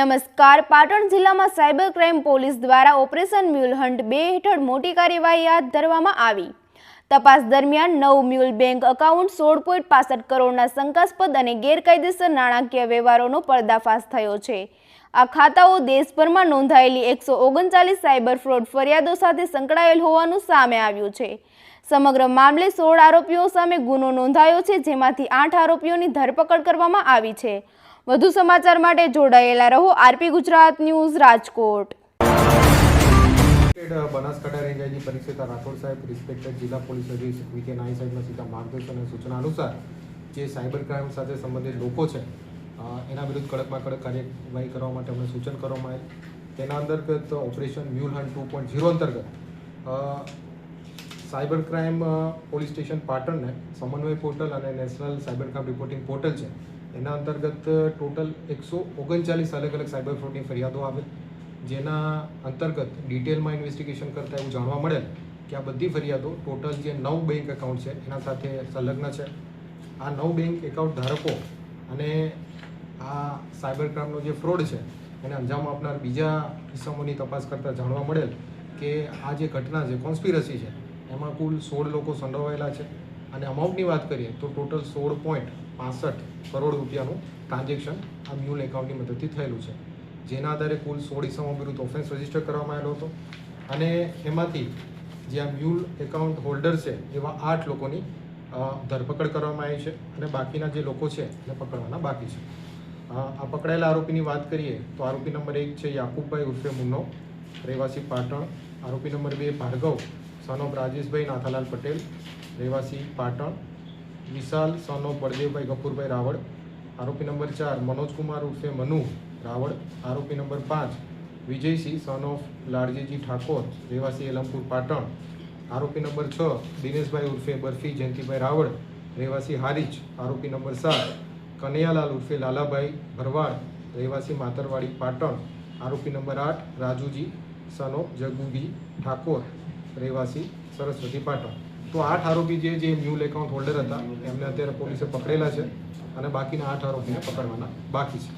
નમસ્કાર. પાટણ જિલ્લામાં cyber crime police દ્વારા ઓપરેશન મ્યુલ હન્ટ 2 હેઠળ મોટી કાર્યવાહી હાથ ધરવામાં આવી. તપાસ દરમિયાન 9 મ્યુલ બેંક એકાઉન્ટ 16.65 કરોડના શંકાસ્પદ અને ગેરકાયદેસર નાણાકીય વ્યવહારોનો પર્દાફાશ થયો છે. આ ખાતાઓ દેશભરમાં નોંધાયેલી 139 સાયબર ફ્રોડ ફરિયાદો સાથે સંકળાયેલ હોવાનું સામે આવ્યું છે. સમગ્ર મામલે 16 આરોપીઓ સામે ગુનો નોંધાયો છે, જેમાંથી 8 આરોપીઓની ધરપકડ કરવામાં આવી છે. વધુ સમાચાર માટે જોડાયેલા રહો RP Gujarat news Rajkot. Banaskantha range IG Parikshita Rathod સાહેબ, રિસ્પેક્ટેડ જિલ્લા પોલીસ અધિક્ષક વીકે નાઈ સાહેબના સીધા માર્ગદર્શન અને સૂચના અનુસાર જે સાયબર ક્રાઇમ સાથે સંબંધિત લોકો છે એના વિરુદ્ધ કડકમાં કડક કાર્યવાહી કરવા માટે અમને સૂચન કરવામાં આવે. તેના અંતર્ગત ઓપરેશન મ્યુલ હન્ટ 2.0 અંતર્ગત સાયબર ક્રાઇમ પોલીસ સ્ટેશન પાટણને સમન્વય પોર્ટલ અને national cyber crime reporting portal છે એના અંતર્ગત ટોટલ 139 અલગ અલગ સાયબર ફ્રોડની ફરિયાદો આવે, જેના અંતર્ગત ડિટેલમાં ઇન્વેસ્ટિગેશન કરતાં એવું જાણવા મળેલ કે આ બધી ફરિયાદો ટોટલ જે 9 બેંક એકાઉન્ટ છે એના સાથે સંલગ્ન છે. આ 9 બેંક એકાઉન્ટ ધારકો અને આ સાયબર ક્રાઇમનો જે ફ્રોડ છે એને અંજામ આપનાર બીજા કિસ્સાઓની તપાસ કરતાં જાણવા મળેલ કે આ જે ઘટના છે કોન્સ્પિરસી છે એમાં કુલ 16 લોકો સંડોવાયેલા છે અને અમાઉન્ટની વાત કરીએ તો ટોટલ 16.65 કરોડ રૂપિયાનું ટ્રાન્ઝેક્શન આ મ્યુલ એકાઉન્ટની મદદથી થયેલું છે, જેના આધારે કુલ 16 ઇસમો વિરુદ્ધ ઓફેન્સ રજીસ્ટર કરવામાં આવેલો હતો અને એમાંથી જે આ મ્યુલ એકાઉન્ટ હોલ્ડર છે એવા 8 લોકોની ધરપકડ કરવામાં આવી છે અને બાકીના જે લોકો છે એને પકડવાના બાકી છે. આ પકડાયેલા આરોપીની વાત કરીએ તો આરોપી નંબર 1 છે યાકુબભાઈ ઉર્ફે મુન્નો, રહેવાસી પાટણ. આરોપી number 2 Bhargav son of Rajeshbhai Nathalal Patel, રહેવાસી પાટણ. Vishal son of Baldevbhai Gafurbhai Raval. આરોપી નંબર 4 મનોજકુમાર ઉર્ફે મનુ રાવળ. આરોપી number 5 Vijaysinh son of Ladjiji Thakor, રહેવાસી એલમપુર પાટણ. આરોપી નંબર 6 દિનેશભાઈ ઉર્ફે બરફી જયંતિભાઈ રાવળ, રહેવાસી હારીજ. આરોપી નંબર 7 કનૈયાલાલ ઉર્ફે લાલાભાઈ ભરવાડ, રહેવાસી માતરવાડી પાટણ. આરોપી નંબર 8 રાજુજી સન ઓફ જગુભી ઠાકોર, રહેવાસી સરસ્વતી પાટણ. તો 8 આરોપી જે મ્યુલ એકાઉન્ટ હોલ્ડર હતા એમને અત્યારે પોલીસે પકડેલા છે અને બાકીના 8 આરોપીને પકડવાના બાકી છે.